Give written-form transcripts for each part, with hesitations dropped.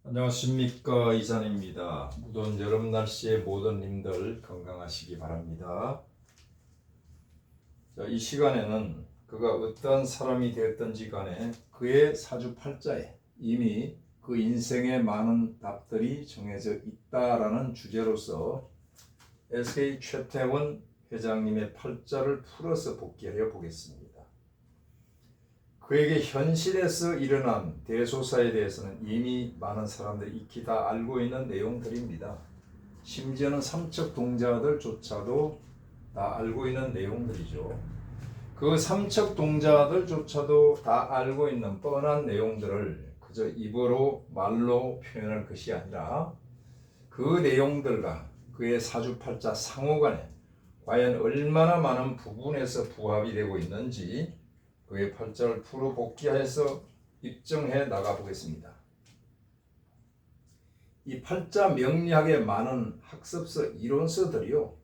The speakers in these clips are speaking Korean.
안녕하십니까, 이산입니다. 무더운 여름 날씨에 모든 님들 건강하시기 바랍니다. 자, 이 시간에는 그가 어떠한 사람이 되었던지 간에 그의 사주팔자에 이미 그 인생의 많은 답들이 정해져 있다라는 주제로서 SK 최태원 회장님의 팔자를 풀어서 복귀하여 보겠습니다. 그에게 현실에서 일어난 대소사에 대해서는 이미 많은 사람들이 익히 다 알고 있는 내용들입니다. 심지어는 삼척 동자들조차도 다 알고 있는 내용들이죠. 그 삼척 동자들조차도 다 알고 있는 뻔한 내용들을 그저 입으로 말로 표현할 것이 아니라 그 내용들과 그의 사주팔자 상호간에 과연 얼마나 많은 부분에서 부합이 되고 있는지 그의 팔자를 풀어 복귀해서 입증해 나가 보겠습니다. 이 팔자 명리학의 많은 학습서 이론서들이요,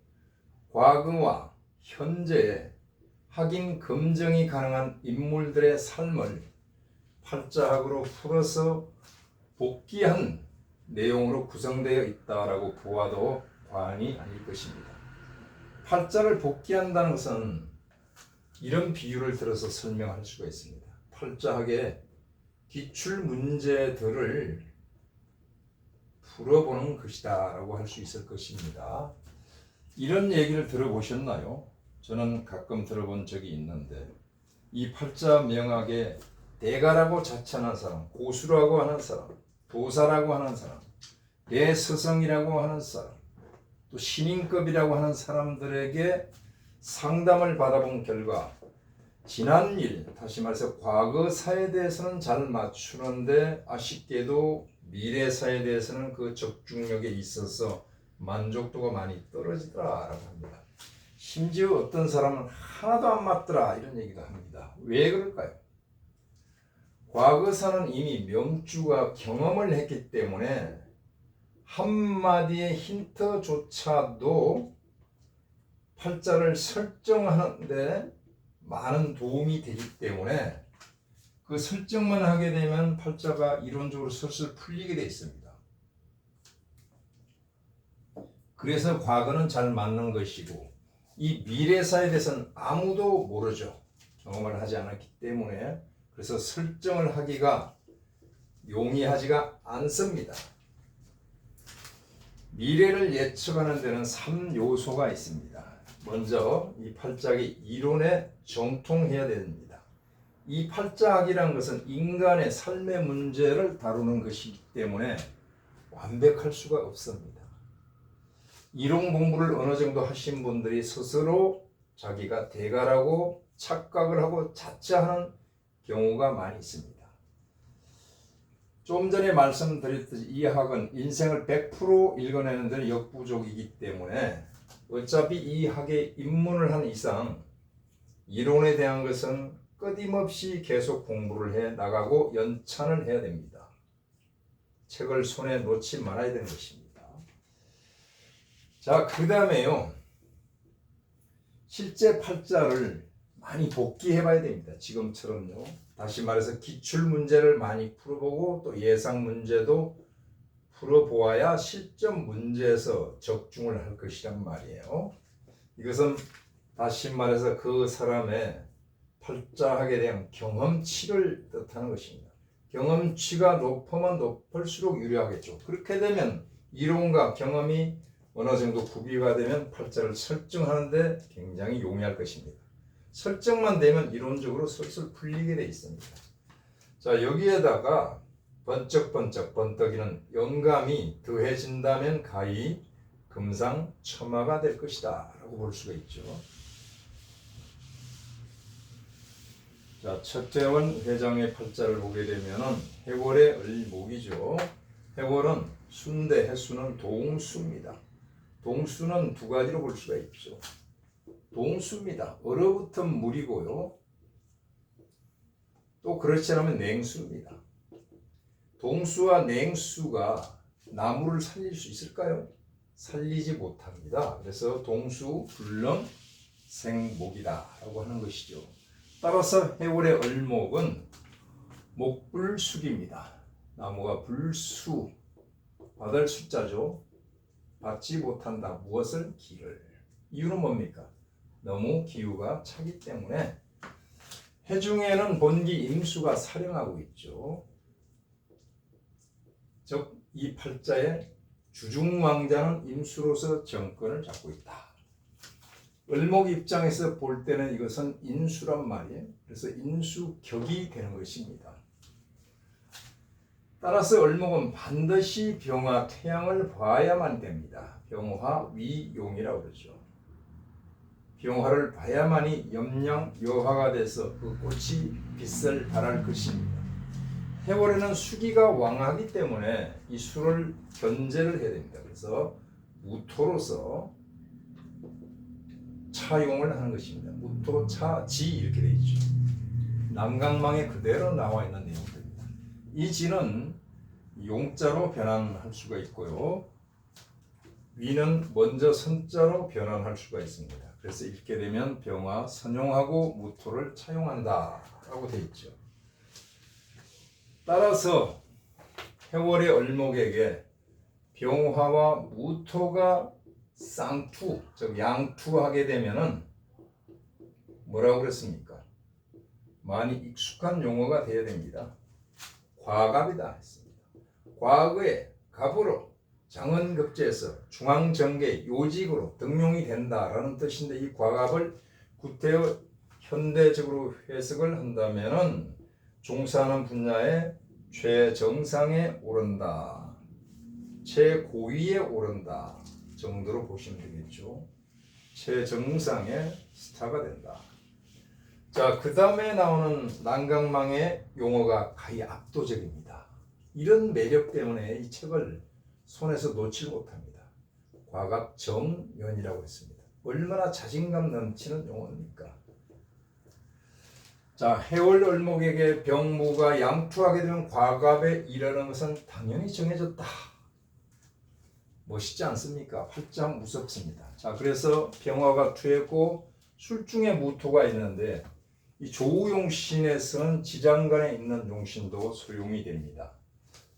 과거와 현재의 확인 검증이 가능한 인물들의 삶을 팔자학으로 풀어서 복귀한 내용으로 구성되어 있다라고 보아도 과언이 아닐 것입니다. 팔자를 복귀한다는 것은 이런 비유를 들어서 설명할 수가 있습니다. 팔자학의 기출 문제들을 풀어보는 것이다 라고 할 수 있을 것입니다. 이런 얘기를 들어보셨나요? 저는 가끔 들어본 적이 있는데, 이 팔자 명학의 대가라고 자처하는 사람, 고수라고 하는 사람, 도사라고 하는 사람, 대스성이라고 하는 사람, 또 신인급이라고 하는 사람들에게 상담을 받아본 결과 지난 일, 다시 말해서 과거사에 대해서는 잘 맞추는데 아쉽게도 미래사에 대해서는 그 적중력에 있어서 만족도가 많이 떨어지더라라고 합니다. 심지어 어떤 사람은 하나도 안 맞더라 이런 얘기도 합니다. 왜 그럴까요? 과거사는 이미 명주가 경험을 했기 때문에 한마디의 힌트조차도 팔자를 설정하는데 많은 도움이 되기 때문에 그 설정만 하게 되면 팔자가 이론적으로 슬슬 풀리게 되어 있습니다. 그래서 과거는 잘 맞는 것이고 이 미래사에 대해서는 아무도 모르죠. 경험을 하지 않았기 때문에. 그래서 설정을 하기가 용이하지가 않습니다. 미래를 예측하는 데는 3요소가 있습니다. 먼저 이 팔자학이 이론에 정통해야 됩니다. 이 팔자학이라는 것은 인간의 삶의 문제를 다루는 것이기 때문에 완벽할 수가 없습니다. 이론 공부를 어느 정도 하신 분들이 스스로 자기가 대가라고 착각을 하고 자처하는 경우가 많이 있습니다. 좀 전에 말씀드렸듯이 이 학은 인생을 100% 읽어내는 데는 역부족이기 때문에 어차피 이 학에 입문을 한 이상 이론에 대한 것은 끊임없이 계속 공부를 해 나가고 연찬을 해야 됩니다. 책을 손에 놓지 말아야 되는 것입니다. 자, 그 다음에요, 실제 팔자를 많이 복귀해 봐야 됩니다. 지금처럼요. 다시 말해서 기출 문제를 많이 풀어보고 또 예상 문제도 풀어보아야 실전 문제에서 적중을 할 것이란 말이에요. 이것은 다시 말해서 그 사람의 팔자학에 대한 경험치를 뜻하는 것입니다. 경험치가 높으면 높을수록 유리하겠죠. 그렇게 되면 이론과 경험이 어느 정도 구비가 되면 팔자를 설정하는데 굉장히 용이할 것입니다. 설정만 되면 이론적으로 슬슬 풀리게 돼 있습니다. 자, 여기에다가 번쩍번쩍 번떡이는 영감이 더해진다면 가히 금상첨화가 될 것이다 라고 볼 수가 있죠. 자, 최태원 회장의 팔자를 보게 되면은 해월의 을목이죠. 해월은 순대, 해수는 동수입니다. 동수는 두 가지로 볼 수가 있죠. 동수입니다. 얼어붙은 물이고요. 또 그렇지 않으면 냉수입니다. 동수와 냉수가 나무를 살릴 수 있을까요? 살리지 못합니다. 그래서 동수 불능 생목이다 라고 하는 것이죠. 따라서 해월의 을목은 목불숙입니다. 나무가 불수 받을 숫자죠. 받지 못한다. 무엇을? 기를. 이유는 뭡니까? 너무 기후가 차기 때문에 해중에는 본기 임수가 사령하고 있죠. 즉 이 팔자의 주중왕자는 임수로서 정권을 잡고 있다. 을목 입장에서 볼 때는 이것은 인수란 말이에요. 그래서 인수격이 되는 것입니다. 따라서 을목은 반드시 병화 태양을 봐야만 됩니다. 병화 위용이라고 그러죠. 병화를 봐야만이 염량 여화가 돼서 그 꽃이 빛을 발할 것입니다. 해월에는 수기가 왕하기 때문에 이 수를 견제를 해야 됩니다. 그래서 무토로서 차용을 하는 것입니다. 무토, 차, 지 이렇게 되어 있죠. 남강망에 그대로 나와 있는 내용들입니다. 이 지는 용자로 변환할 수가 있고요. 위는 먼저 선자로 변환할 수가 있습니다. 그래서 읽게 되면 병화, 선용하고 무토를 차용한다 라고 되어 있죠. 따라서 해월의 을목에게 병화와 무토가 쌍투, 즉 양투하게 되면은 뭐라고 그랬습니까? 많이 익숙한 용어가 되어야 됩니다. 과갑이다 했습니다. 과거에 갑으로 장은급제에서 중앙정계 요직으로 등용이 된다라는 뜻인데 이 과갑을 구태여 현대적으로 해석을 한다면은 종사하는 분야의 최정상에 오른다, 최고위에 오른다 정도로 보시면 되겠죠. 최정상의 스타가 된다. 자, 그 다음에 나오는 난강망의 용어가 가히 압도적입니다. 이런 매력 때문에 이 책을 손에서 놓지 못합니다. 과갑정연이라고 했습니다. 얼마나 자신감 넘치는 용어입니까? 자, 해월 을목에게 병무가 양투하게 되면 과갑에 이르는 것은 당연히 정해졌다. 멋있지 않습니까? 활짝 무섭습니다. 자, 그래서 병화가 투했고 술중에 무토가 있는데 이 조우용신에서는 지장간에 있는 용신도 소용이 됩니다.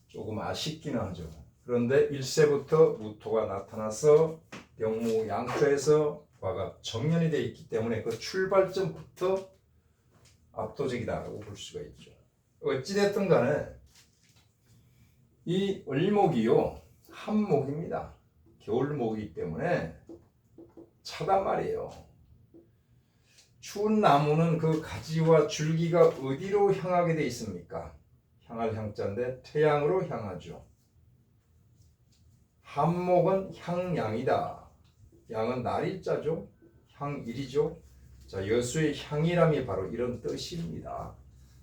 조금 아쉽기는 하죠. 그런데 1세부터 무토가 나타나서 병무 양투에서 과갑 정연이 되어 있기 때문에 그 출발점부터 압도적이다라고 볼 수가 있죠. 어찌됐든 간에 이 을목이요 한목입니다. 겨울목이기 때문에 차단 말이에요. 추운 나무는 그 가지와 줄기가 어디로 향하게 돼 있습니까? 향할 향자인데 태양으로 향하죠. 한목은 향양이다. 양은 날일자죠. 향일이죠. 자, 여수의 향이람이 바로 이런 뜻입니다.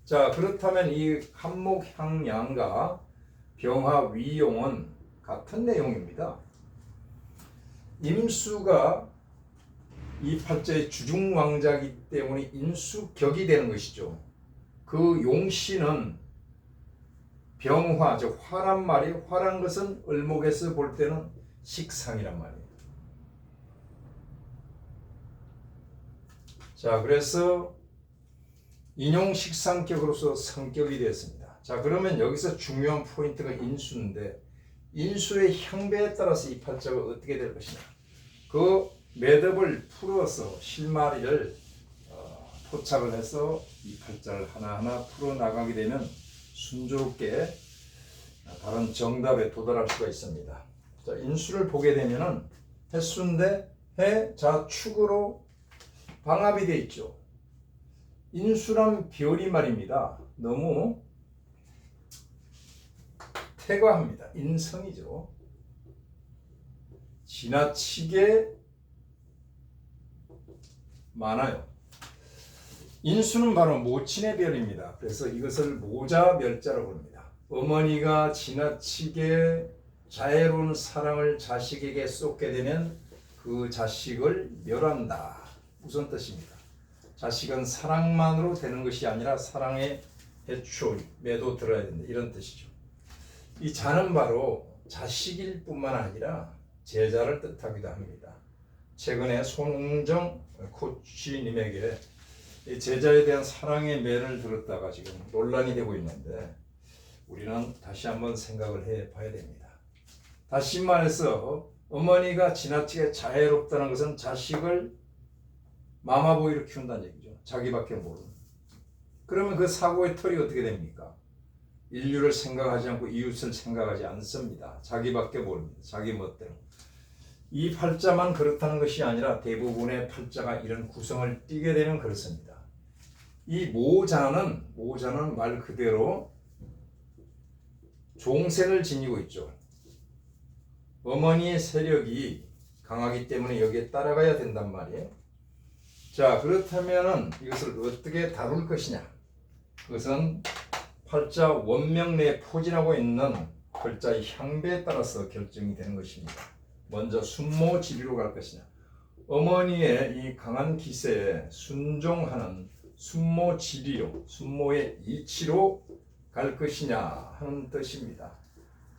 자, 그렇다면 이 한목향양과 병화위용은 같은 내용입니다. 임수가 이 팔자의 주중왕자이기 때문에 인수격이 되는 것이죠. 그 용신은 병화, 즉 화란 말이 화란 것은 을목에서 볼 때는 식상이란 말이에요. 자, 그래서 인용식상격으로서 성격이 되었습니다. 자, 그러면 여기서 중요한 포인트가 인수인데 인수의 향배에 따라서 이 팔자가 어떻게 될 것이냐. 그 매듭을 풀어서 실마리를 포착을 해서 이 팔자를 하나하나 풀어나가게 되면 순조롭게 다른 정답에 도달할 수가 있습니다. 자, 인수를 보게 되면은 해수인데 해, 자, 축으로 방합이 되어 있죠. 인수란 별이 말입니다. 너무 태과합니다. 인성이죠. 지나치게 많아요. 인수는 바로 모친의 별입니다. 그래서 이것을 모자멸자라고 부릅니다. 어머니가 지나치게 자애로운 사랑을 자식에게 쏟게 되면 그 자식을 멸한다. 무슨 뜻입니까? 자식은 사랑만으로 되는 것이 아니라 사랑의 해초매도 들어야 된다. 이런 뜻이죠. 이 자는 바로 자식일 뿐만 아니라 제자를 뜻하기도 합니다. 최근에 손웅정 코치님에게 제자에 대한 사랑의 매를 들었다가 지금 논란이 되고 있는데 우리는 다시 한번 생각을 해 봐야 됩니다. 다시 말해서 어머니가 지나치게 자애롭다는 것은 자식을 마마보이로 키운다는 얘기죠. 자기밖에 모르는. 그러면 그 사고의 털이 어떻게 됩니까? 인류를 생각하지 않고 이웃을 생각하지 않습니다. 자기밖에 모릅니다. 자기 멋대로. 이 팔자만 그렇다는 것이 아니라 대부분의 팔자가 이런 구성을 띠게 되면 그렇습니다. 이 모자는 말 그대로 종생을 지니고 있죠. 어머니의 세력이 강하기 때문에 여기에 따라가야 된단 말이에요. 자, 그렇다면은 이것을 어떻게 다룰 것이냐? 그것은 팔자 원명 내에 포진하고 있는 글자의 향배에 따라서 결정이 되는 것입니다. 먼저 순모지리로 갈 것이냐? 어머니의 이 강한 기세에 순종하는 순모지리요, 순모의 이치로 갈 것이냐 하는 뜻입니다.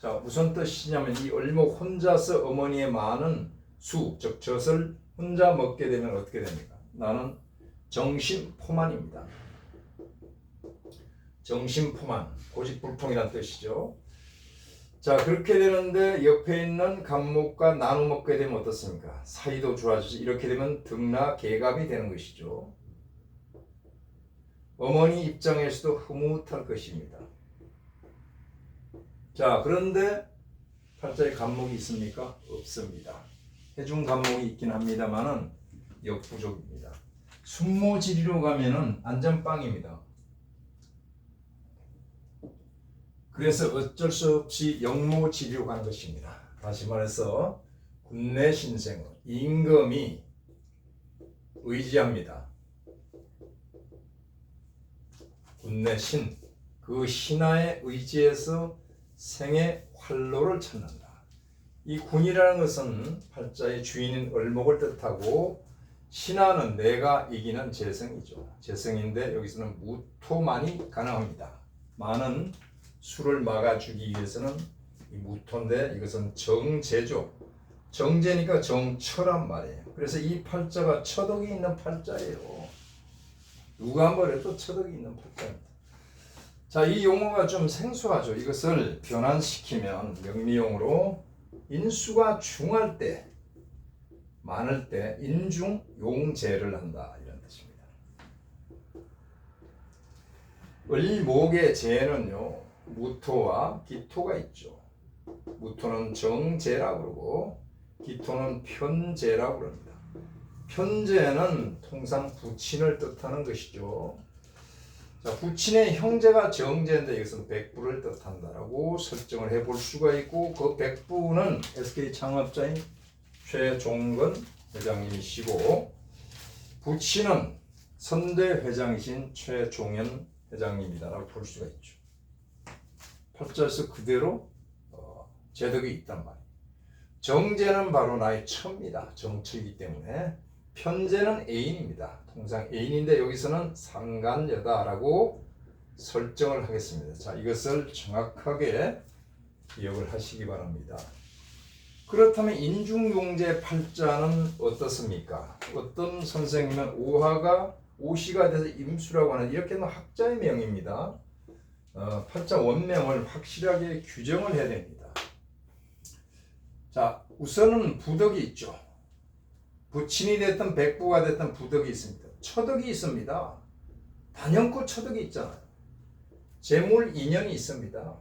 자, 무슨 뜻이냐면 이 을목 혼자서 어머니의 많은 수, 즉 젖을 혼자 먹게 되면 어떻게 됩니까? 나는 정신포만입니다. 정신포만, 고집불통이라는 뜻이죠. 자, 그렇게 되는데 옆에 있는 간목과 나눠 먹게 되면 어떻습니까? 사이도 좋아지지. 이렇게 되면 등나개갑이 되는 것이죠. 어머니 입장에서도 흐뭇할 것입니다. 자, 그런데 팔자에 간목이 있습니까? 없습니다. 해중 간목이 있긴 합니다만은 역부족입니다. 순모지리로 가면은 안전빵입니다. 그래서 어쩔 수 없이 역모지리로 간 것입니다. 다시 말해서 군내신생으로 임금이 의지합니다. 군내신, 그 신하의 의지에서 생의 활로를 찾는다. 이 군이라는 것은 팔자의 주인인 을목을 뜻하고 신하는 내가 이기는 재성이죠. 재성인데 여기서는 무토만이 가능합니다. 많은 수를 막아주기 위해서는 이 무토인데 이것은 정제죠. 정제니까 정처란 말이에요. 그래서 이 팔자가 처덕이 있는 팔자예요. 누가 뭐래도 처덕이 있는 팔자입니다. 자, 이 용어가 좀 생소하죠. 이것을 변환시키면 명리용으로 인수가 중할 때, 많을 때 인중용제를 한다 이런 뜻입니다. 을목의 제는요, 무토와 기토가 있죠. 무토는 정제라고 그러고 기토는 편제라고 그럽니다. 편제는 통상 부친을 뜻하는 것이죠. 자, 부친의 형제가 정제인데 이것은 백부를 뜻한다라고 설정을 해볼 수가 있고, 그 백부는 SK 창업자인 최종근 회장님이시고 부친은 선대 회장이신 최종현 회장님이다라고 볼 수가 있죠. 팔자에서 그대로 제덕이 있단 말이에요. 정제는 바로 나의 처입니다. 정처이기 때문에. 편제는 애인입니다. 통상 애인인데 여기서는 상간여다라고 설정을 하겠습니다. 자, 이것을 정확하게 기억을 하시기 바랍니다. 그렇다면 인중용제 팔자는 어떻습니까? 어떤 선생님은 오시가 돼서 임수라고 하는 이렇게는 학자의 명입니다. 팔자 원명을 확실하게 규정을 해야 됩니다. 자, 우선은 부덕이 있죠. 부친이 됐든 백부가 됐든 부덕이 있습니다. 처덕이 있습니다. 단연코 처덕이 있잖아요. 재물 인연이 있습니다.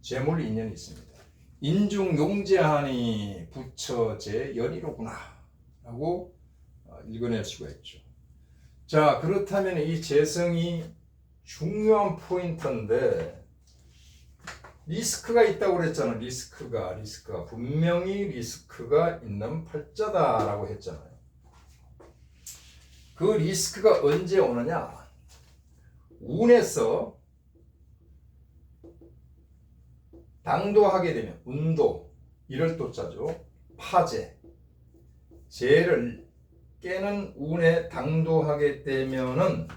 재물 인연이 있습니다. 인중용제하니 부처제 연이로구나 라고 읽어낼 수가 있죠. 자, 그렇다면 이 재성이 중요한 포인트인데 리스크가 있다고 그랬잖아요. 리스크가 분명히 리스크가 있는 팔자다라고 했잖아요. 그 리스크가 언제 오느냐? 운에서 당도하게 되면 운도 이럴 도자죠. 파재 재를 깨는 운에 당도하게 되면은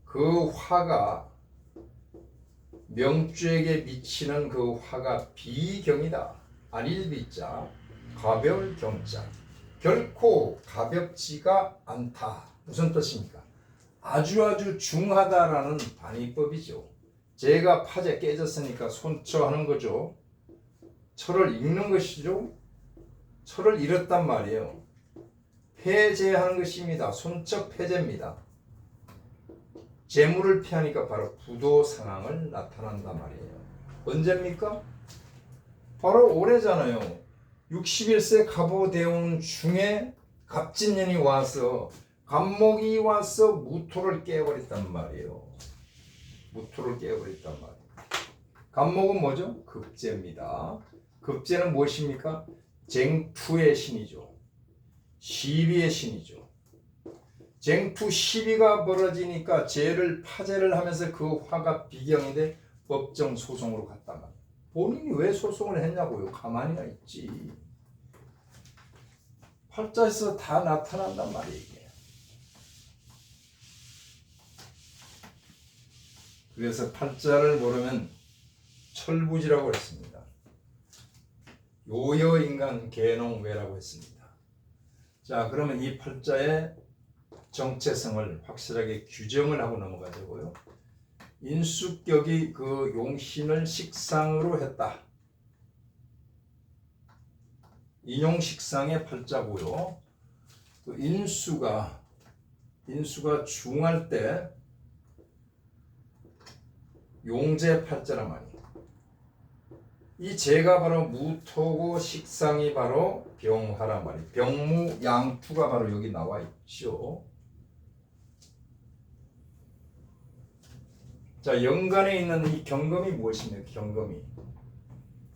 그 화가 명주에게 미치는 그 화가 비경이다. 안일비자 가벼울 경자 결코 가볍지가 않다. 무슨 뜻입니까? 아주 중하다라는 반의법이죠. 제가 파제 깨졌으니까 손처하는 거죠. 처를 읽는 것이죠. 처를 잃었단 말이에요. 폐제하는 것입니다. 손처 폐제입니다. 재물을 피하니까 바로 부도 상황을 나타난단 말이에요. 언제입니까? 바로 올해잖아요. 61세 갑오대운 중에 갑진년이 와서 갑목이 와서 무토를 깨버렸단 말이에요. 무토를 깨버렸단 말이에요. 갑목은 뭐죠? 급제입니다. 급제는 무엇입니까? 쟁투의 신이죠. 시비의 신이죠. 쟁투 시비가 벌어지니까 죄를 파제를 하면서 그 화가 비경인데 법정 소송으로 갔단 말이에요. 본인이 왜 소송을 했냐고요? 가만히나 있지. 팔자에서 다 나타난단 말이에요. 이게. 그래서 팔자를 모르면 철부지라고 했습니다. 요여인간 개농외라고 했습니다. 자, 그러면 이 팔자의 정체성을 확실하게 규정을 하고 넘어가자고요. 인수격이 그 용신을 식상으로 했다. 인용식상의 팔자고요. 그 인수가 중할 때 용제 팔자란 말이에요. 이 제가 바로 무토고 식상이 바로 병화란 말이에요. 병무 양투가 바로 여기 나와 있죠. 자, 연간에 있는 이 경금이 무엇입니까?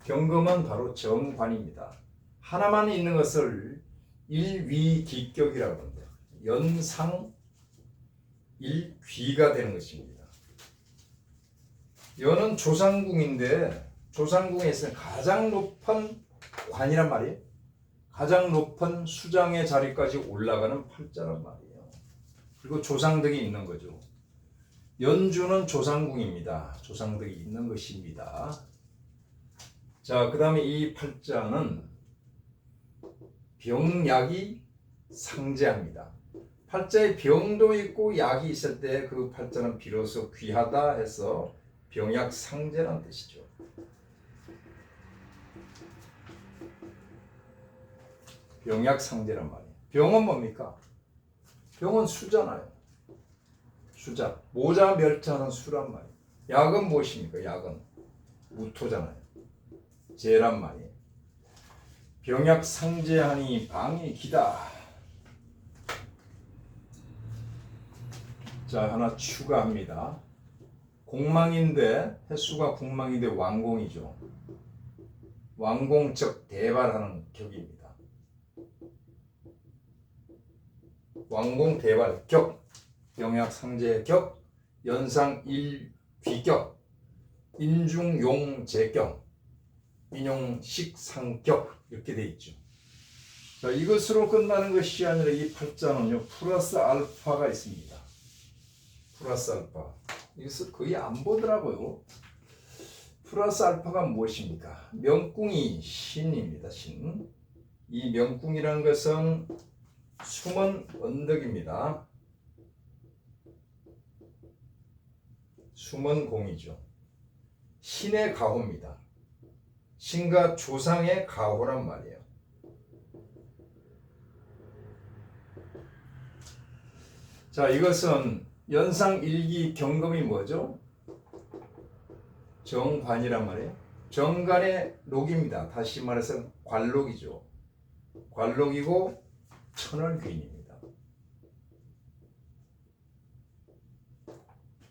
경금은 바로 정관입니다. 하나만 있는 것을 일위기격이라고 합니다. 연상 일귀가 되는 것입니다. 연은 조상궁인데 조상궁에서는 가장 높은 관이란 말이에요. 가장 높은 수장의 자리까지 올라가는 팔자란 말이에요. 그리고 조상덕이 있는 거죠. 연주는 조상궁입니다. 조상덕이 있는 것입니다. 자, 그 다음에 이 팔자는 병약이 상제합니다. 팔자에 병도 있고 약이 있을 때 그 팔자는 비로소 귀하다 해서 병약 상제라는 뜻이죠. 병약 상제란 말이에요. 병은 뭡니까? 병은 수잖아요. 수자. 모자 멸자는 수란 말이에요. 약은 무엇입니까? 약은 무토잖아요. 제란 말이에요. 병약 상제하니 방이 기다. 자, 하나 추가합니다. 공망인데 횟수가 공망인데 왕공이죠. 왕공적 대발하는 격입니다. 왕공 대발 격, 병약 상제 격, 연상 일귀격, 인중용 제격, 인용식 상격 이렇게 돼 있죠. 자, 이것으로 끝나는 것이 아니라 이 팔자는요 플러스 알파가 있습니다. 플러스 알파. 이것을 거의 안 보더라고요. 플러스 알파가 무엇입니까? 명궁이 신입니다. 신. 이 명궁이라는 것은 숨은 언덕입니다. 숨은 공이죠. 신의 가호입니다. 신과 조상의 가호란 말이에요. 자, 이것은 연상 일기 경금이 뭐죠? 정관이란 말이에요. 정관의 녹입니다. 다시 말해서 관록이죠. 관록이고 천월귀인입니다.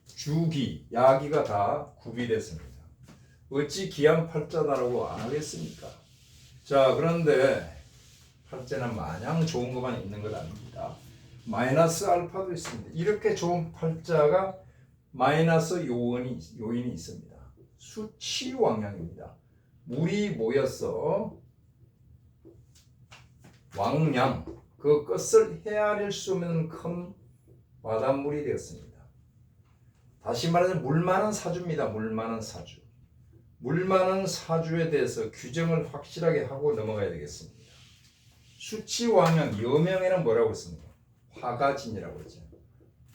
주기, 야기가 다 구비됐습니다. 어찌 기한 팔자다라고 안 하겠습니까? 자, 그런데 팔자는 마냥 좋은 것만 있는 것 아닙니다. 마이너스 알파도 있습니다. 이렇게 좋은 팔자가 마이너스 요인이 있습니다. 수치왕양입니다. 물이 모여서 왕양, 그 끝을 헤아릴 수 없는 큰 바닷물이 되었습니다. 다시 말해서 물 많은 사주입니다. 물 많은 사주. 물 많은 사주에 대해서 규정을 확실하게 하고 넘어가야 되겠습니다. 수치왕양, 여명에는 뭐라고 했습니까? 화가진이라고 했죠.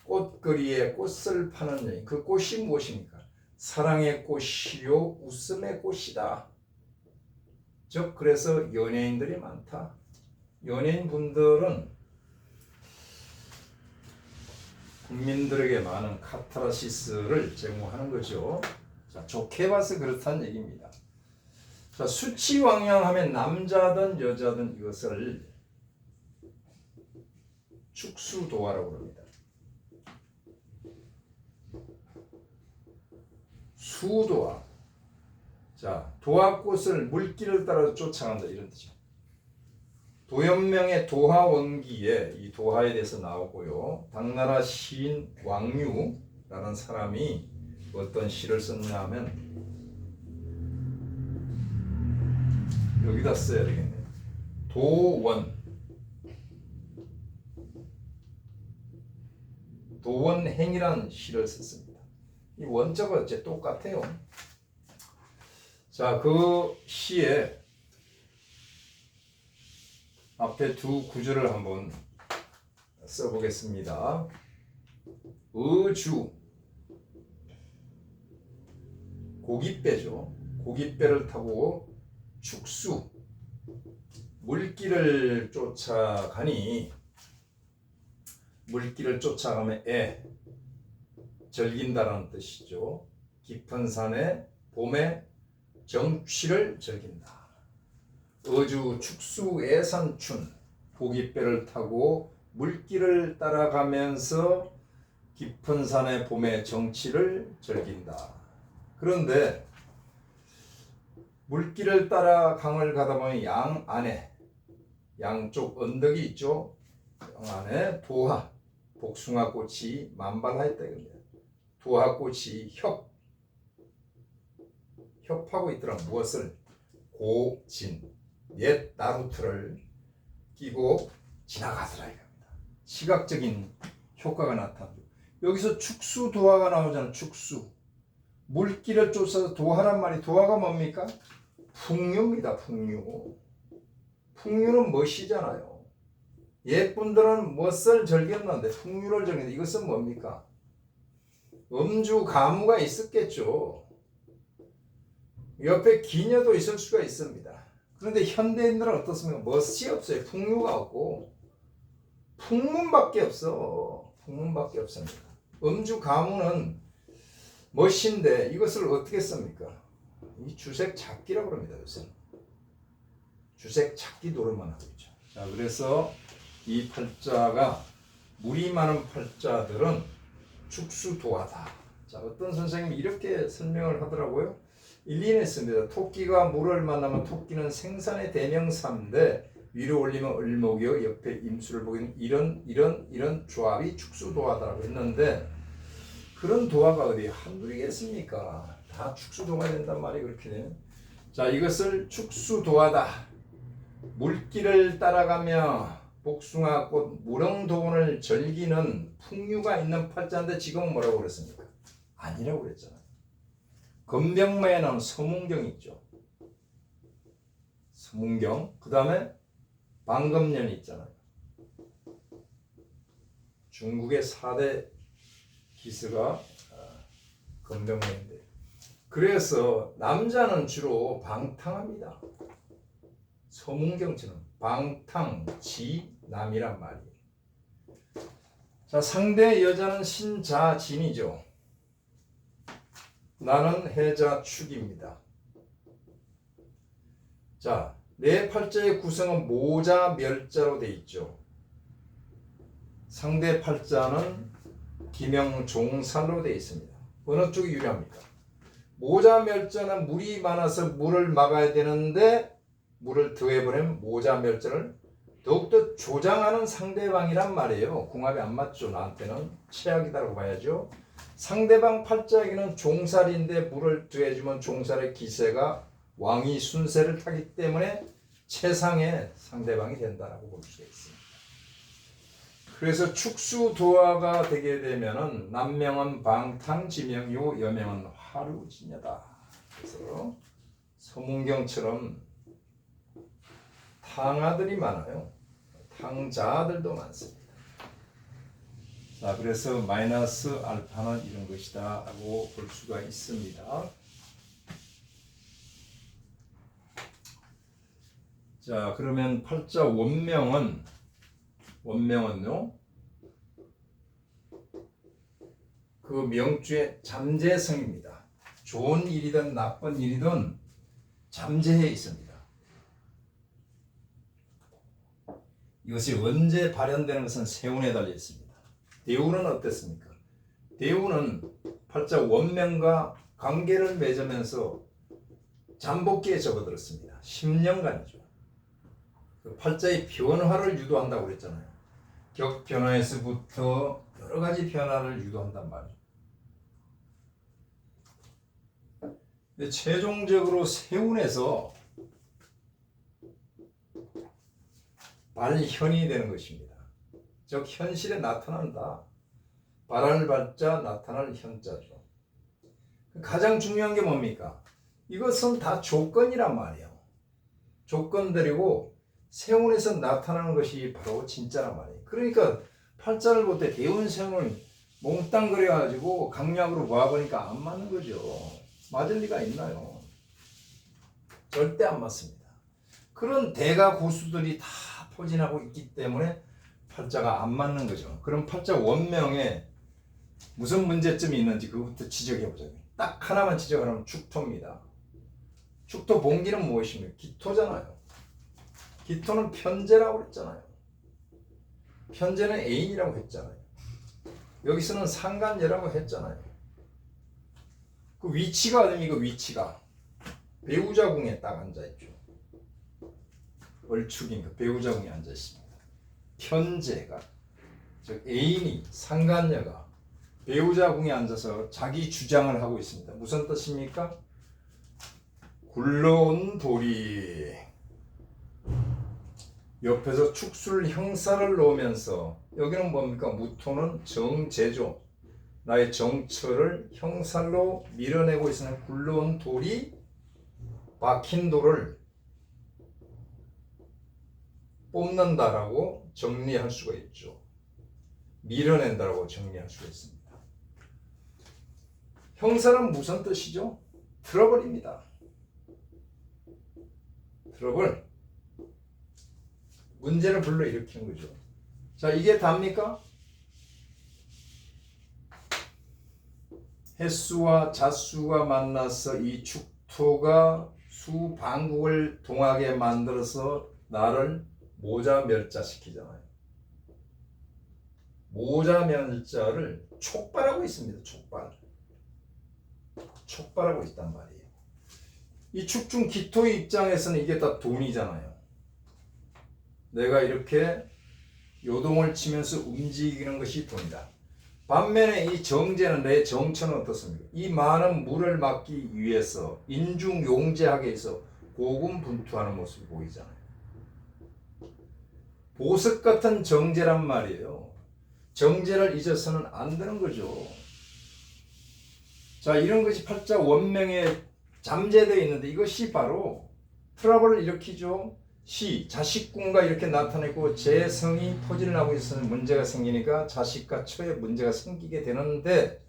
꽃거리에 꽃을 파는 여인. 그 꽃이 무엇입니까? 사랑의 꽃이요 웃음의 꽃이다. 즉 그래서 연예인들이 많다. 연예인분들은 국민들에게 많은 카타르시스를 제공하는 거죠. 자, 좋게 봐서 그렇다는 얘기입니다. 자, 수치왕양하면 남자든 여자든 이것을 축수도화라고 합니다. 수도화. 자, 도화꽃을 물길을 따라 쫓아간다 이런 뜻이죠. 도연명의 도화원기에 이 도화에 대해서 나오고요. 당나라 시인 왕유라는 사람이 어떤 시를 썼냐 하면 여기다 써야 되겠네요. 도원행이라는 시를 썼습니다. 이 원자가 어째 똑같아요. 자, 그 시에 앞에 두 구절을 한번 써보겠습니다. 의주, 고깃배죠. 고깃배를 타고 축수, 물길을 쫓아가니, 물길을 쫓아가면 즐긴다라는 뜻이죠. 깊은 산에 봄의 정취를 즐긴다. 어주 축수 애산춘, 고깃배를 타고 물길을 따라가면서 깊은 산의 봄의 정취를 즐긴다. 그런데 물길을 따라 강을 가다 보면 양 안에 양쪽 언덕이 있죠. 양 안에 도화, 복숭아꽃이 만발하였다 이겁니다. 도화꽃이 협하고 있더라. 무엇을? 고진, 옛 나루트를 끼고 지나가더라 이겁니다. 시각적인 효과가 나타나죠. 여기서 축수 도화가 나오잖아요. 축수. 물길을 쫓아서 도화란 말이, 도화가 뭡니까? 풍류입니다. 풍류. 풍류는 멋이잖아요. 옛분들은 멋을 즐겼는데 풍류를 즐겼는데 이것은 뭡니까? 음주 가무가 있었겠죠. 옆에 기녀도 있을 수가 있습니다. 그런데 현대인들은 어떻습니까? 멋이 없어요. 풍류가 없고 풍문밖에 없어. 풍문밖에 없습니다. 음주 가무는 멋인데 이것을 어떻게 씁니까? 이 주색 찾기라고 합니다. 요새는 주색 찾기 노릇만 하고 있죠. 자, 그래서 이 팔자가 물이 많은 팔자들은 축수도화다. 자, 어떤 선생님이 이렇게 설명을 하더라고요. 일리는 있습니다. 토끼가 물을 만나면 토끼는 생산의 대명사인데 위로 올리면 을목이요 옆에 임수를 보기는 이런 조합이 축수도화다라고 했는데, 그런 도화가 어디 한둘이겠습니까? 다 축수도화가 된단 말이 그렇게 되는. 자, 이것을 축수도화다. 물길을 따라가며 복숭아꽃 무릉도원을 즐기는 풍류가 있는 팔자인데 지금은 뭐라고 그랬습니까? 아니라고 그랬잖아요. 건병마에 나오는 서문경이 있죠. 서문경. 그 다음에 방금년이 있잖아요. 중국의 4대 기스가 건병마인데, 그래서 남자는 주로 방탕합니다. 서문경처럼 방탕지남이란 말이에요. 자, 상대 여자는 신자진이죠. 나는 해자축입니다. 자, 내 팔자의 구성은 모자 멸자로 되어 있죠. 상대 팔자는 기명종살로 되어 있습니다. 어느 쪽이 유리합니까? 모자 멸자는 물이 많아서 물을 막아야 되는데 물을 더해버리면 모자 멸자를 더욱더 조장하는 상대방이란 말이에요. 궁합이 안 맞죠. 나한테는 최악이다라고 봐야죠. 상대방 팔자에게는 종살인데 물을 더해주면 종살의 기세가 왕이 순세를 타기 때문에 최상의 상대방이 된다라고 볼 수가 있습니다. 그래서 축수도화가 되게 되면은 남명은 방탕지명이요 여명은 화루지녀다. 그래서 서문경처럼 탕아들이 많아요. 탕자들도 많습니다. 자, 그래서 마이너스 알파는 이런 것이다 라고 볼 수가 있습니다. 자, 그러면 팔자 원명은요, 그 명주의 잠재성입니다. 좋은 일이든 나쁜 일이든 잠재해 있습니다. 이것이 언제 발현되는 것은 세운에 달려 있습니다. 대운은 어땠습니까? 대운은 팔자 원명과 관계를 맺으면서 잠복기에 접어들었습니다. 10년간이죠. 그 팔자의 변화를 유도한다고 그랬잖아요. 격변화에서부터 여러 가지 변화를 유도한단 말이죠. 근데 최종적으로 세운에서 발현이 되는 것입니다. 즉 현실에 나타난다. 발할 발자 나타날 현자죠. 가장 중요한 게 뭡니까? 이것은 다 조건이란 말이에요. 조건들이고 세운에서 나타나는 것이 바로 진짜란 말이에요. 그러니까 팔자를 볼 때 대운세운을 몽땅 그려가지고 강약으로 모아보니까 안 맞는 거죠. 맞을 리가 있나요? 절대 안 맞습니다. 그런 대가 고수들이 다 포진하고 있기 때문에 팔자가 안 맞는 거죠. 그럼 팔자 원명에 무슨 문제점이 있는지 그것부터 지적해보자고요. 딱 하나만 지적하면 축토입니다. 축토 봉기는 무엇입니까? 기토잖아요. 기토는 편재라고 그랬잖아요. 편재는 애인이라고 했잖아요. 여기서는 상간녀라고 했잖아요. 그 위치가 어딥니까? 위치가 배우자 궁에 딱 앉아있죠. 월축이니까 배우자 궁에 앉아있습니다. 편재가, 즉 애인이, 상간녀가 배우자 궁에 앉아서 자기 주장을 하고 있습니다. 무슨 뜻입니까? 굴러온 돌이 옆에서 축술 형사를 놓으면서, 여기는 뭡니까? 무토는 정제죠. 나의 정처를 형살로 밀어내고 있으면 굴러온 돌이 박힌 돌을 뽑는다라고 정리할 수가 있죠. 밀어낸다라고 정리할 수가 있습니다. 형사는 무슨 뜻이죠? 트러블입니다. 트러블. 문제를 불러일으키는 거죠. 자, 이게 답니까? 햇수와 잣수가 만나서 이 축토가 수방국을 동하게 만들어서 나를 모자멸자시키잖아요. 모자멸자를 촉발하고 있습니다. 촉발하고 있단 말이에요. 이 축중 기토의 입장에서는 이게 다 돈이잖아요. 내가 이렇게 요동을 치면서 움직이는 것이 돈이다. 반면에 이 정제는, 내 정처는 어떻습니까? 이 많은 물을 막기 위해서 인중용제하게 해서 고군분투하는 모습이 보이잖아요. 보석 같은 정제란 말이에요. 정제를 잊어서는 안 되는 거죠. 자, 이런 것이 팔자 원명에 잠재되어 있는데 이것이 바로 트러블을 일으키죠. 자식군과 이렇게 나타내고 재성이 포진을 하고 있으면 문제가 생기니까 자식과 처에 문제가 생기게 되는데,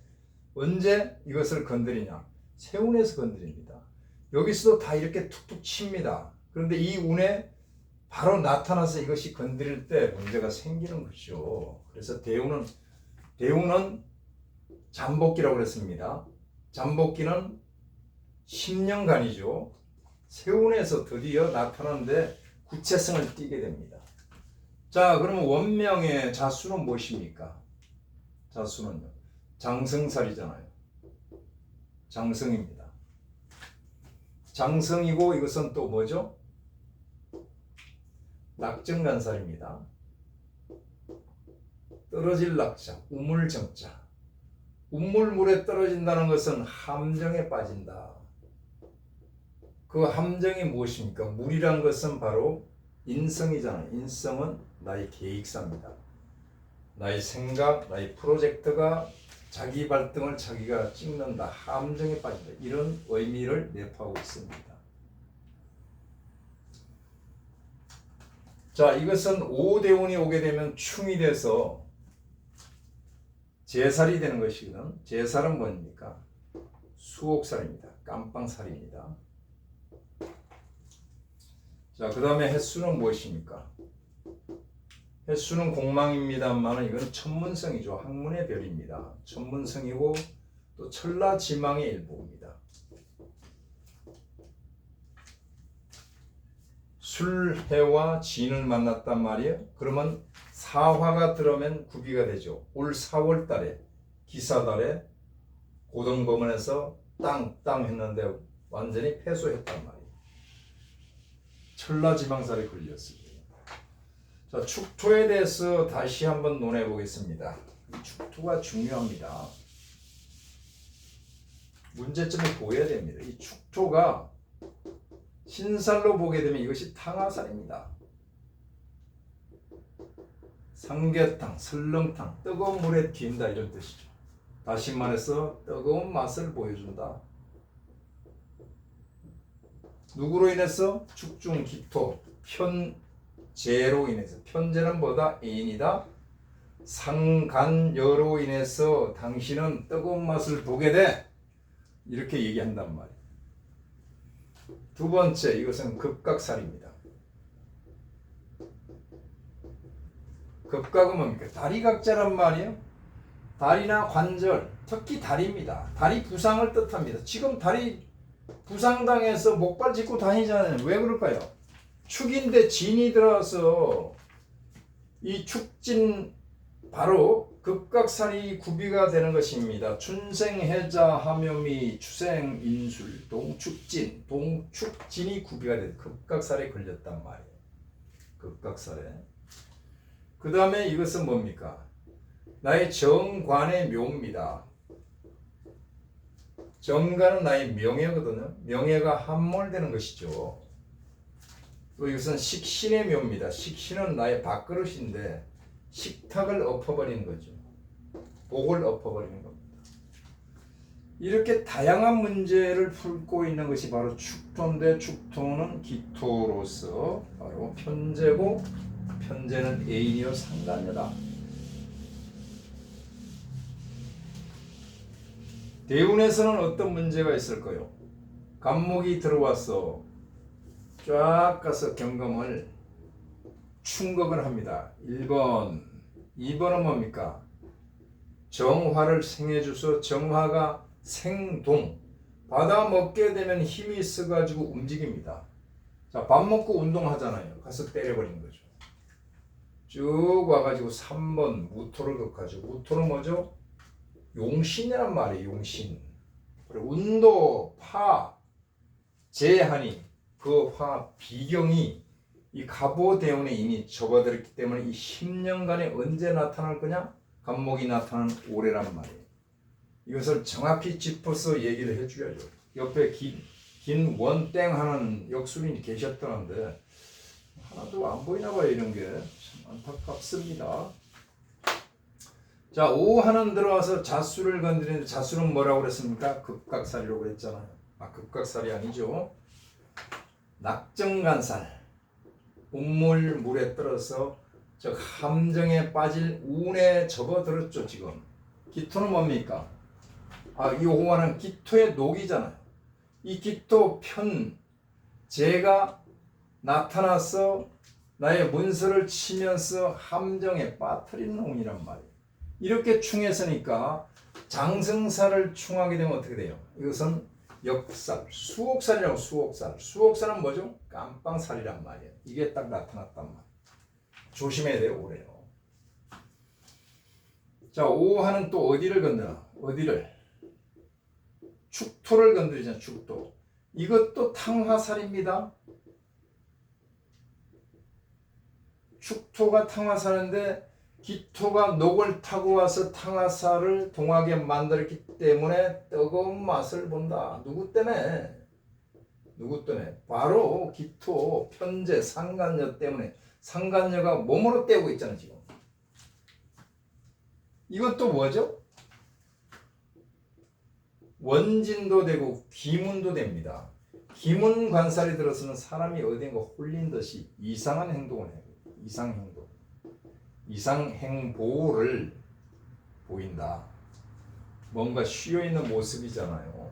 언제 이것을 건드리냐? 세운에서 건드립니다. 여기서도 다 이렇게 툭툭 칩니다. 그런데 이 운에 바로 나타나서 이것이 건드릴 때 문제가 생기는 것이죠. 그래서 대운은 잠복기라고 그랬습니다. 잠복기는 10년간이죠. 세운에서 드디어 나타나는데 구체성을 띠게 됩니다. 자, 그러면 원명의 자수는 무엇입니까? 자수는요, 장성살이잖아요. 장성입니다. 장성이고 이것은 또 뭐죠? 낙정간살입니다. 떨어질 낙자, 우물정자. 우물물에 떨어진다는 것은 함정에 빠진다. 그 함정이 무엇입니까? 물이란 것은 바로 인성이잖아요. 인성은 나의 계획사입니다. 나의 생각, 나의 프로젝트가 자기 발등을 자기가 찍는다. 함정에 빠진다. 이런 의미를 내포하고 있습니다. 자, 이것은 오대운이 오게 되면 충이 돼서 제살이 되는 것이거든. 제살은 뭡니까? 수옥살입니다. 깜빵살입니다. 자, 그 다음에 햇수는 무엇입니까? 햇수는 공망입니다만 이건 천문성이죠. 학문의 별입니다. 천문성이고 또 천라지망의 일부입니다. 술, 해와 진을 만났단 말이에요. 그러면 사화가 들어오면 구비가 되죠. 올 4월 달에 기사달에 고등법원에서 땅 했는데 완전히 패소했단 말이에요. 천라지망살이 걸렸습니다. 자, 축토에 대해서 다시 한번 논해 보겠습니다. 축토가 중요합니다. 문제점이 보여야 됩니다. 이 축토가 신살로 보게 되면 이것이 탕화살입니다. 삼계탕, 설렁탕, 뜨거운 물에 튄다 이런 뜻이죠. 다시 말해서 뜨거운 맛을 보여준다. 누구로 인해서? 축중, 기토, 편재로 인해서. 편재는 뭐다? 애인이다. 상간여로 인해서 당신은 뜨거운 맛을 보게 돼. 이렇게 얘기한단 말이에요. 두 번째, 이것은 급각살입니다. 급각은 뭡니까? 다리각자란 말이에요. 다리나 관절, 특히 다리입니다. 다리 부상을 뜻합니다. 지금 다리 부상당해서 목발 짚고 다니잖아요. 왜 그럴까요? 축인데 진이 들어서 이 축진 바로 급각살이 구비가 되는 것입니다. 춘생해자 하묘미 추생인술 동축진 동축진이 구비가 돼 급각살에 걸렸단 말이에요. 급각살에. 그 다음에 이것은 뭡니까? 나의 정관의 묘입니다. 정관은 나의 명예거든요. 명예가 함몰되는 것이죠. 또 이것은 식신의 묘입니다. 식신은 나의 밥그릇인데 식탁을 엎어버리는 거죠. 복을 엎어버리는 겁니다. 이렇게 다양한 문제를 풀고 있는 것이 바로 축토인데 축토는 기토로서 바로 편재고 편재는 애인이요 상간녀다. 대운에서는 어떤 문제가 있을까요? 간목이 들어와서 쫙 가서 경금을 충격을 합니다. 1번 2번은 뭡니까? 정화를 생해줘서 정화가 생동 받아 먹게 되면 힘이 있어가지고 움직입니다. 자, 밥 먹고 운동하잖아요. 가서 때려버리는 거죠. 쭉 와가지고 3번 무토를 긋가지고 무토는 뭐죠? 용신이란 말이에요. 용신. 그리고 운도 파 제하니 그 화 비경이 이 갑오대운에 이미 접어들었기 때문에 이 10년간에 언제 나타날 거냐? 간목이 나타나는 올해란 말이에요. 이것을 정확히 짚어서 얘기를 해줘야죠. 옆에 긴 원땡 하는 역술인이 계셨다는데 하나도 안 보이나 봐요. 이런 게 참 안타깝습니다. 자, 오하는 들어와서 자수를 건드리는데 자수는 뭐라고 그랬습니까? 급각살이라고 그랬잖아요. 아, 급각살이 아니죠. 낙정간살. 운물 물에 떨어서 저 함정에 빠질 운에 접어들었죠. 지금 기토는 뭡니까? 아, 이 오하는 기토의 녹이잖아요. 이 기토 편재가 나타나서 나의 문서를 치면서 함정에 빠뜨리는 운이란 말이에요. 이렇게 충했으니까 장생살을 충하게 되면 어떻게 돼요? 이것은 역살, 수옥살이라고. 수옥살은 뭐죠? 깜빵살이란 말이에요. 이게 딱 나타났단 말이에요. 조심해야 돼요. 올해요. 자, 오하는 또 어디를 건드나? 어디를? 축토를 건드리잖아요. 축토. 이것도 탕화살입니다. 축토가 탕화살인데 기토가 녹을 타고 와서 탕화살을 동하게 만들었기 때문에 뜨거운 맛을 본다. 누구 때문에? 바로 기토, 편재, 상간녀 때문에. 상간녀가 몸으로 떼고 있잖아요. 지금. 이것도 뭐죠? 원진도 되고 기문도 됩니다. 기문 관살이 들어서는 사람이 어딘가 홀린 듯이 이상한 행동을 해요. 이상행보를 보인다. 뭔가 쉬어있는 모습이잖아요.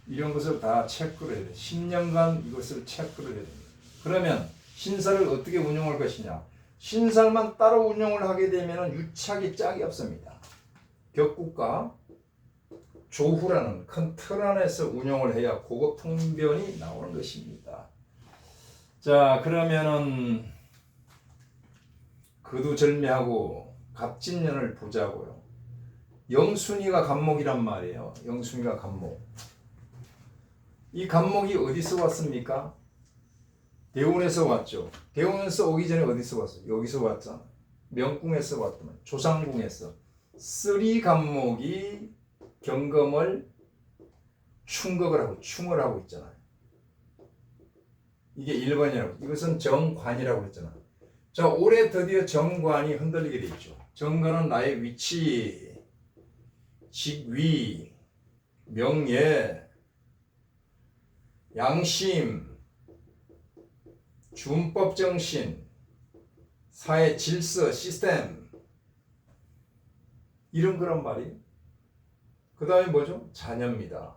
이런 것을 다 체크를 해야 돼. 10년간 이것을 체크를 해야 됩니다. 그러면 신사를 어떻게 운영할 것이냐. 신사만 따로 운영을 하게 되면 유착이 짝이 없습니다. 격국과 조후라는 큰 틀 안에서 운영을 해야 고급 통변이 나오는 것입니다. 자, 그러면은 거두절미하고 갑진년을 보자고요. 영순이가 갑목이란 말이에요. 영순이가 갑목. 이 갑목이 어디서 왔습니까? 대운에서 왔죠. 대운에서 오기 전에 어디서 왔어요? 여기서 왔잖아. 명궁에서 왔더만. 조상궁에서. 쓰리 갑목이 경금을 충극을 하고 충을 하고 있잖아요. 이게 1번이라고. 이것은 정관이라고 했잖아. 자, 올해 드디어 정관이 흔들리게 돼 있죠. 정관은 나의 위치, 직위, 명예, 양심, 준법 정신, 사회 질서, 시스템 이런 거란 말이에요. 그 다음에 뭐죠? 자녀입니다.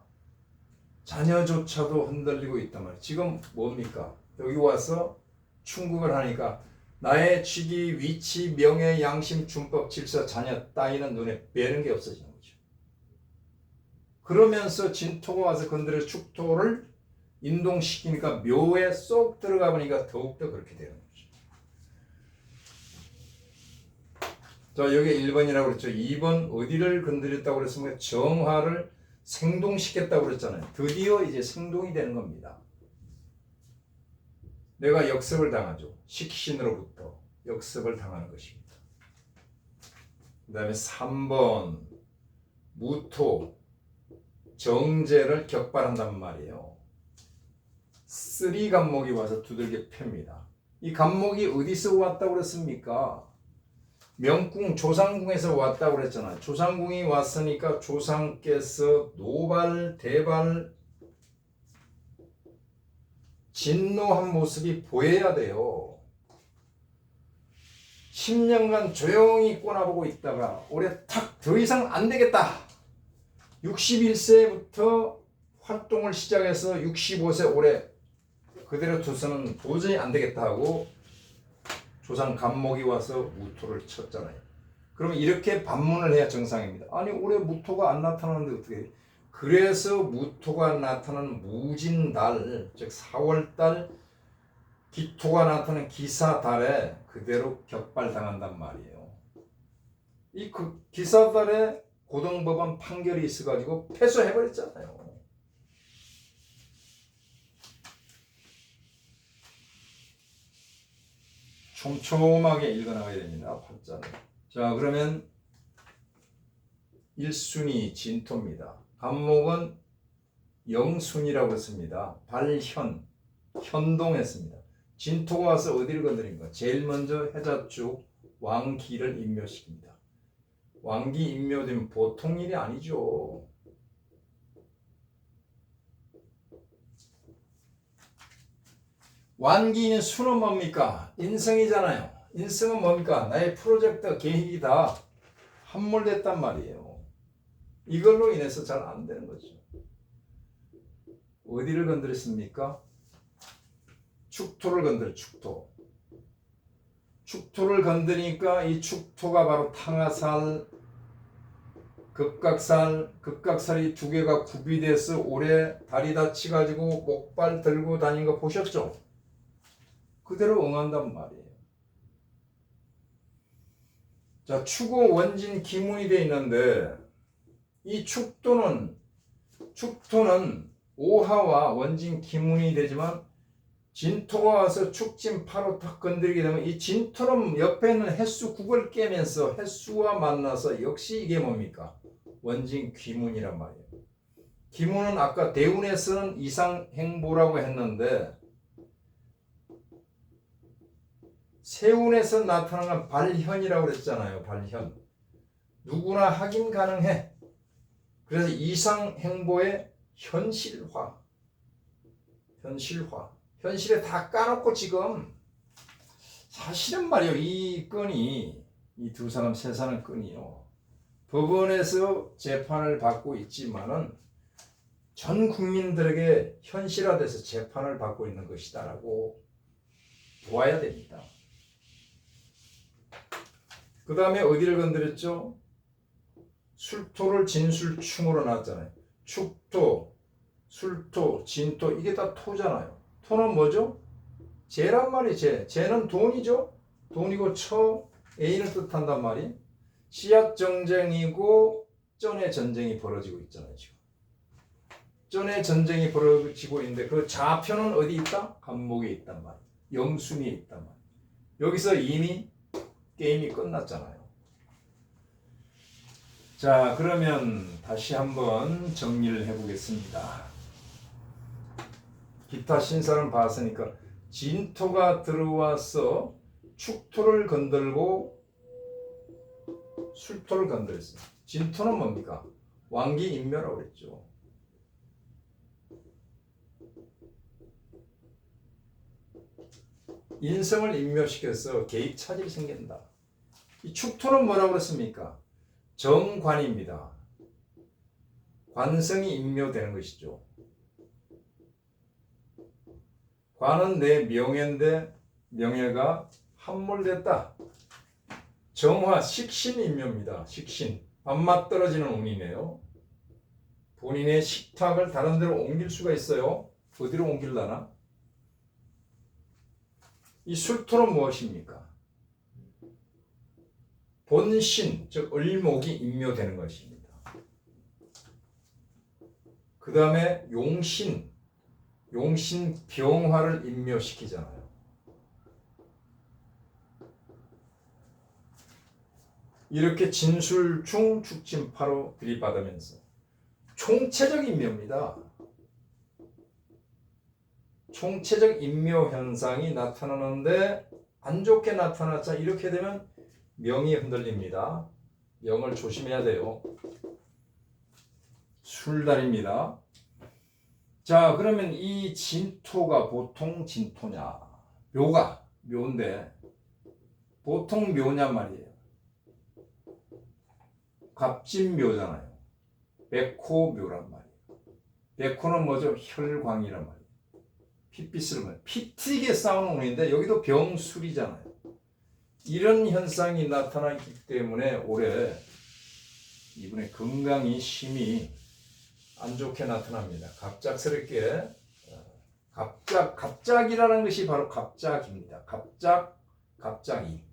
자녀조차도 흔들리고 있단 말이에요. 지금 뭡니까? 여기 와서 충국을 하니까 나의 직위, 위치, 명예, 양심, 준법, 질서, 자녀 따위는 눈에 뵈는 게 없어지는 거죠. 그러면서 진토가 와서 건드려 축토를 인동시키니까 묘에 쏙 들어가 보니까 더욱더 그렇게 되는 거죠. 자, 여기 1번이라고 그랬죠. 2번 어디를 건드렸다고 그랬습니까? 정화를 생동시켰다고 그랬잖아요. 드디어 이제 생동이 되는 겁니다. 내가 역습을 당하죠. 식신으로부터 역습을 당하는 것입니다. 그 다음에 3번 무토 정제를 격발한단 말이에요. 쓰리 갑목이 와서 두들겨 팹니다. 이 갑목이 어디서 왔다고 그랬습니까? 명궁 조상궁에서 왔다고 그랬잖아요. 조상궁이 왔으니까 조상께서 노발 대발 진노한 모습이 보여야 돼요. 10년간 조용히 꼬나보고 있다가 올해 탁 더 이상 안 되겠다. 61세부터 활동을 시작해서 65세 올해 그대로 두서는 도저히 안 되겠다 하고 조상 갑목이 와서 무토를 쳤잖아요. 그러면 이렇게 반문을 해야 정상입니다. 아니 올해 무토가 안 나타나는데 어떻게 해? 그래서 무토가 나타나는 무진달, 즉 4월달 기토가 나타나는 기사달에 그대로 격발당한단 말이에요. 이 기사달에 고등법원 판결이 있어가지고 패소해버렸잖아요. 촘촘하게 읽어나가야 됩니다. 팔자는. 자, 그러면 1순위 진토입니다. 갑목은 영순이라고 했습니다. 발현, 현동했습니다. 진토가 와서 어디를 건드린가? 제일 먼저 해자축 왕기를 임묘시킵니다. 왕기 임묘되면 보통 일이 아니죠. 완기인 수는 뭡니까? 인성이잖아요. 인성은 뭡니까? 나의 프로젝트 계획이 다 함몰됐단 말이에요. 이걸로 인해서 잘 안 되는 거죠. 어디를 건드렸습니까? 축토를 건드려, 축토. 축토를 건드리니까 이 축토가 바로 탕화살, 급각살이 두 개가 구비돼서 오래 다리 다치가지고 목발 들고 다닌 거 보셨죠? 그대로 응한단 말이에요. 자, 축오 원진 기문이 되어 있는데 이 축토는 오하와 원진 기문이 되지만 진토가 와서 축진 파로 탁 건드리게 되면 이 진토는 옆에 있는 횟수 국을 깨면서 횟수와 만나서 역시 이게 뭡니까? 원진 귀문이란 말이에요. 기문은 아까 대운에서는 이상행보라고 했는데 세운에서 나타나는 발현이라고 그랬잖아요. 발현. 누구나 확인 가능해. 그래서 이상행보의 현실화. 현실에 다 까놓고 지금 사실은 말이에요. 이 끈이 이 두 사람 세 사람 끈이요. 법원에서 재판을 받고 있지만은 전 국민들에게 현실화돼서 재판을 받고 있는 것이다라고 보아야 됩니다. 그 다음에 어디를 건드렸죠? 술토를 진술충으로 나왔잖아요. 축토, 술토, 진토 이게 다 토잖아요. 토는 뭐죠? 재란 말이 재. 재는 돈이죠. 돈이고 A를 뜻한단 말이. 씨앗 정쟁이고 쩐의 전쟁이 벌어지고 있잖아요. 지금. 쩐의 전쟁이 벌어지고 있는데 그 좌표는 어디 있다? 간목에 있단 말이에요. 영순위에 있단 말이에요. 여기서 이미 게임이 끝났잖아요. 자, 그러면 다시 한번 정리를 해보겠습니다. 기타 신사는 봤으니까 진토가 들어와서 축토를 건들고 술토를 건드렸어요. 진토는 뭡니까? 왕기인묘라고 그랬죠. 인성을 인묘시켜서 개입 차질이 생긴다. 이 축토는 뭐라고 그랬습니까? 정관입니다. 관성이 인묘되는 것이죠. 관은 내 명예인데 명예가 함몰됐다. 정화, 식신인묘입니다. 식신. 밥맛 떨어지는 운이네요. 본인의 식탁을 다른 데로 옮길 수가 있어요. 어디로 옮길라나? 이 술토는 무엇입니까? 본신, 즉 을목이 인묘되는 것입니다. 그 다음에 용신, 용신 병화를 인묘시키잖아요. 이렇게 진술중 축진파로 들이받으면서 총체적 인묘입니다. 총체적 인묘 현상이 나타나는데 안 좋게 나타났자 이렇게 되면 명이 흔들립니다. 명을 조심해야 돼요. 술달입니다. 자, 그러면 이 진토가 보통 진토냐? 묘가 묘인데 보통 묘냐 말이에요. 갑진묘잖아요. 백호묘란 말이에요. 백호는 뭐죠? 혈광이란 말이에요. 핏빛을 말해요. 피 튀게 싸우는 운인데 여기도 병술이잖아요. 이런 현상이 나타나기 때문에 올해 이분의 건강이 심히 안 좋게 나타납니다. 갑작스럽게 갑작이라는 것이 바로 갑작입니다. 갑자기.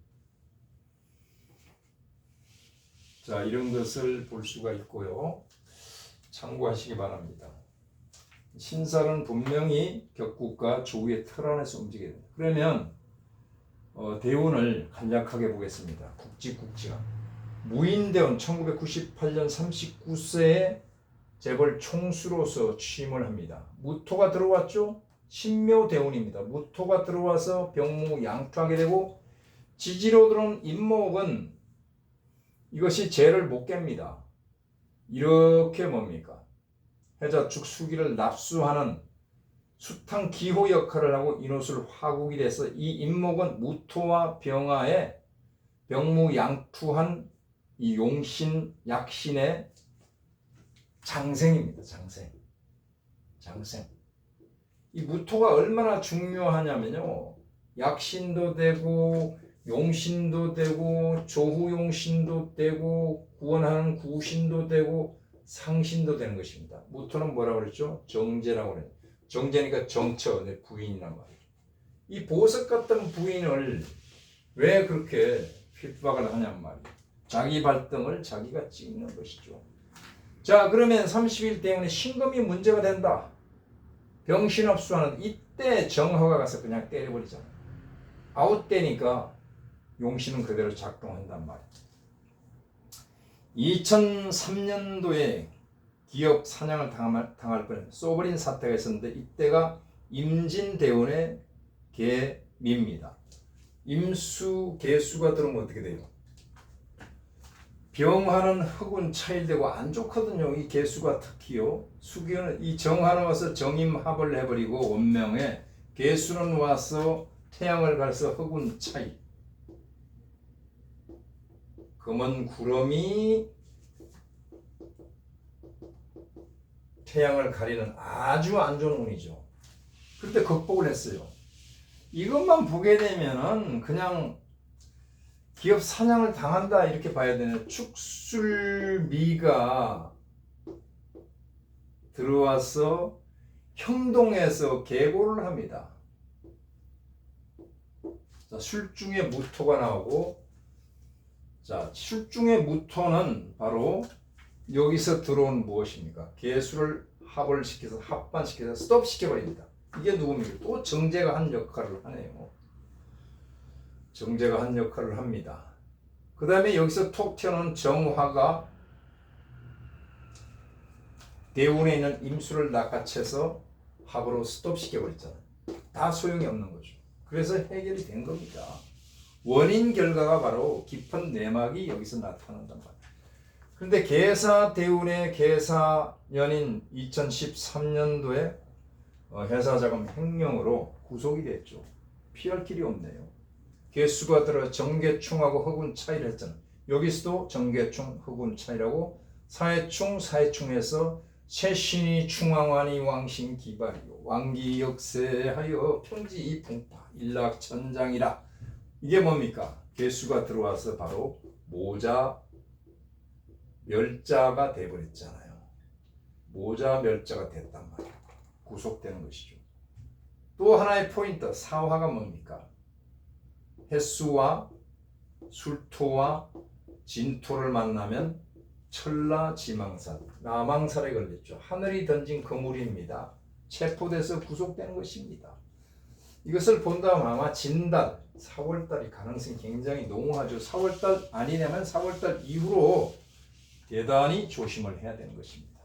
자, 이런 것을 볼 수가 있고요. 참고하시기 바랍니다. 신살은 분명히 격국과 조우의 틀 안에서 움직여야 됩니다. 그러면 대운을 간략하게 보겠습니다. 국지가 무인대원 1998년 39세에 재벌 총수로서 취임을 합니다. 무토가 들어왔죠? 신묘대운입니다. 무토가 들어와서 병무양투하게 되고 지지로 들어온 임목은 이것이 재를 못 깹니다. 이렇게 뭡니까? 해자축 수기를 납수하는 수탕 기호 역할을 하고 인호술 화국이 돼서 이 임목은 무토와 병화에 병무양투한 이 용신 약신의 장생입니다. 장생. 이 무토가 얼마나 중요하냐면요. 약신도 되고 용신도 되고 조후용신도 되고 구원하는 구신도 되고 상신도 되는 것입니다. 무토는 뭐라고 그랬죠? 정제라고 그래요. 정제니까 정처, 내 부인이란 말이에요. 이 보석 같은 부인을 왜 그렇게 핍박을 하냔 말이에요. 자기 발등을 자기가 찍는 것이죠. 자, 그러면 30일 때문에 신금이 문제가 된다. 병신업수하는 이때 정화가 가서 그냥 때려버리잖아요. 아웃되니까 용신은 그대로 작동한단 말이에요. 2003년도에 기업 사냥을 당할 뻔 쏘버린 사태가 있었는데 이때가 임진대운의 개미입니다. 임수, 개수가 들어오면 어떻게 돼요? 병화는 흑운 차일되고 안 좋거든요. 이 개수가 특히요. 수기는 이 정화는 와서 정임합을 해버리고 원명에 개수는 와서 태양을 가서 흑운 차일. 금은 구름이 태양을 가리는 아주 안 좋은 운이죠. 그때 극복을 했어요. 이것만 보게 되면은 그냥 기업 사냥을 당한다 이렇게 봐야 되는 축술미가 들어와서 형동에서 계고를 합니다. 자, 술중의 무토가 나오고, 자, 술중의 무토는 바로 여기서 들어온 무엇입니까? 개수를 합을 시켜서 합반시켜서 스톱 시켜버립니다. 이게 누굽니까? 또 정제가 한 역할을 하네요. 정제가 한 역할을 합니다. 그 다음에 여기서 톡 튀어나온 정화가 대운에 있는 임수를 낚아채서 합으로 스톱 시켜버렸잖아요. 다 소용이 없는 거죠. 그래서 해결이 된 겁니다. 원인 결과가 바로 깊은 내막이 여기서 나타난단 말이에요. 그런데 계사 대운의 계사년인 2013년도에 회사자금 횡령으로 구속이 됐죠. 피할 길이 없네요. 개수가 들어 정계충하고 흑운 차이를 했잖아요. 여기서도 정계충, 흑운 차이라고 사해충, 사해충에서 세신이 충왕하니 왕신 기발이요 왕기 역세하여 평지 풍파 일락천장이라. 이게 뭡니까? 개수가 들어와서 바로 모자 멸자가 돼버렸잖아요. 모자 멸자가 됐단 말이에요. 구속되는 것이죠. 또 하나의 포인트, 사화가 뭡니까? 햇수와 술토와 진토를 만나면 천라지망산, 나망살에 걸렸죠. 하늘이 던진 거물입니다. 체포돼서 구속되는 것입니다. 이것을 본다면 아마 진달, 4월달이 가능성이 굉장히 농후하죠. 4월달 아니냐면 4월달 이후로 대단히 조심을 해야 되는 것입니다.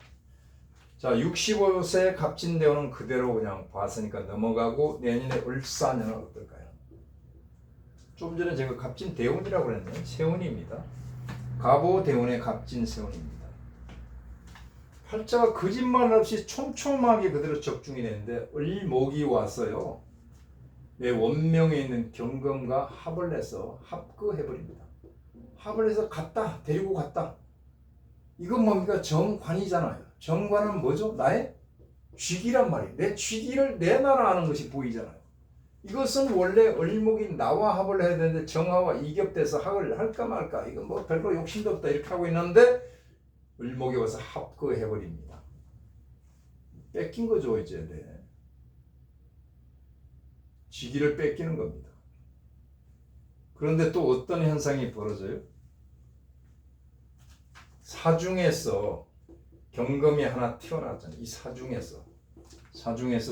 자, 65세 갑진대운은 그대로 그냥 봤으니까 넘어가고 내년에 을사년은 어떨까요? 좀 전에 제가 갑진대운이라고 그랬네요. 세운입니다. 갑오대운의 갑진세운입니다. 팔자가 거짓말 없이 촘촘하게 그대로 적중이 되는데 을목이 왔어요. 내 원명에 있는 경금과 합을 해서 합거해버립니다. 합을 해서 갔다, 데리고 갔다. 이건 뭡니까? 정관이잖아요. 정관은 뭐죠? 나의 쥐기란 말이에요. 내 쥐기를 내놔라 하는 것이 보이잖아요. 이것은 원래 을목이 나와 합을 해야 되는데 정화와 이겹돼서 합을 할까 말까, 이건 뭐 별로 욕심도 없다 이렇게 하고 있는데 을목이 와서 합거해버립니다. 뺏긴 거죠 이제. 네. 쥐기를 뺏기는 겁니다. 그런데 또 어떤 현상이 벌어져요? 사중에서 경금이 하나 튀어나왔잖아요. 이 사중에서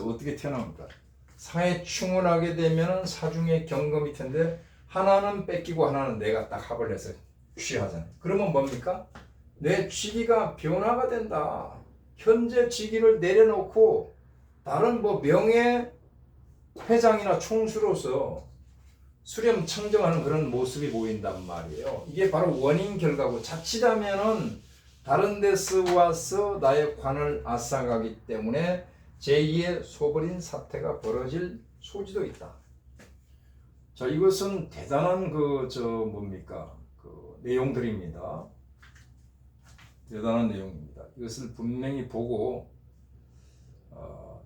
어떻게 튀어나옵니까? 사해충을 하게 되면 사중에 경금이 텐데 하나는 뺏기고 하나는 내가 딱 합을 해서 취하잖아요. 그러면 뭡니까? 내 쥐기가 변화가 된다. 현재 쥐기를 내려놓고 다른 뭐 명예 회장이나 총수로서 수렴청정하는 그런 모습이 보인단 말이에요. 이게 바로 원인 결과고, 자칫하면은 다른 데서 와서 나의 관을 앗아가기 때문에 제2의 소버린 사태가 벌어질 소지도 있다. 자, 이것은 대단한 뭡니까? 내용들입니다. 대단한 내용입니다. 이것을 분명히 보고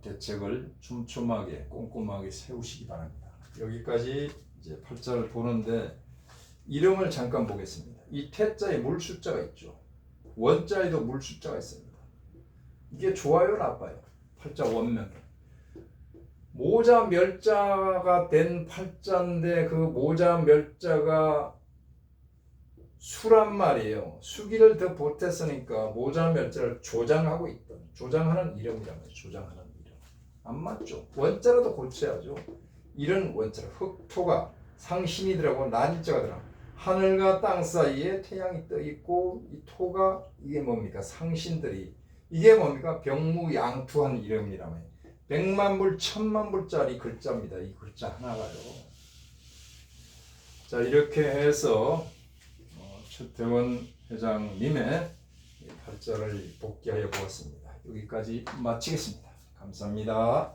대책을 촘촘하게 꼼꼼하게 세우시기 바랍니다. 여기까지 이제 팔자를 보는데 이름을 잠깐 보겠습니다. 이 태자에 물 숫자가 있죠. 원자에도 물 숫자가 있습니다. 이게 좋아요, 나빠요? 팔자 원명에 모자 멸자가 된 팔자인데 그 모자 멸자가 수란 말이에요. 수기를 더 보탰으니까 모자 멸자를 조장하고 있던, 조장하는 이름이란 말이에요. 조장하는 이름. 안 맞죠? 원자라도 고쳐야죠. 이런 원자를 흑토가 상신이더라고, 난자가 더라고. 하늘과 땅 사이에 태양이 떠 있고 이 토가 이게 뭡니까? 상신들이, 이게 뭡니까? 병무양투한 이름이라며. 100만 불, 1000만 불짜리 글자입니다. 이 글자 하나가요. 자, 이렇게 해서 최태원 회장님의 팔자를 복귀하여 보았습니다. 여기까지 마치겠습니다. 감사합니다.